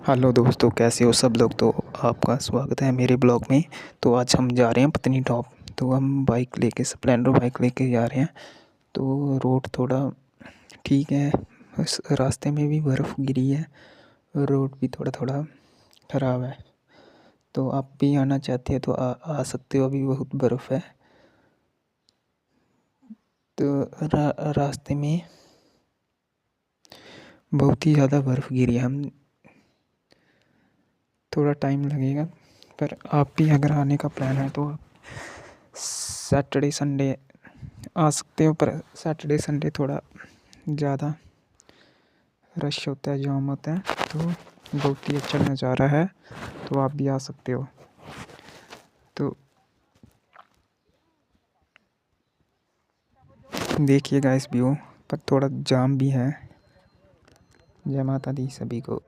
Hello दोस्तों, कैसे हो सब लोग। तो आपका स्वागत है मेरे ब्लॉग में। तो आज हम जा रहे हैं पत्नी टॉप। तो हम बाइक लेके स्प्लेंडर बाइक लेके जा रहे हैं। तो रोड थोड़ा ठीक है, बस रास्ते में भी बर्फ़ गिरी है। रोड भी थोड़ा थोड़ा ख़राब है। तो आप भी आना चाहते हैं तो आ सकते हो, अभी बहुत बर्फ़ है। तो रास्ते में बहुत ही ज़्यादा बर्फ़ गिरी है। हम थोड़ा टाइम लगेगा, पर आप भी अगर आने का प्लान है तो सैटरडे संडे आ सकते हो। पर सैटरडे संडे थोड़ा ज़्यादा रश होता है, जाम होता है। तो बहुत ही अच्छा नज़ारा है, तो आप भी आ सकते हो। तो देखिएगा इस व्यू पर, थोड़ा जाम भी है। जय माता दी सभी को।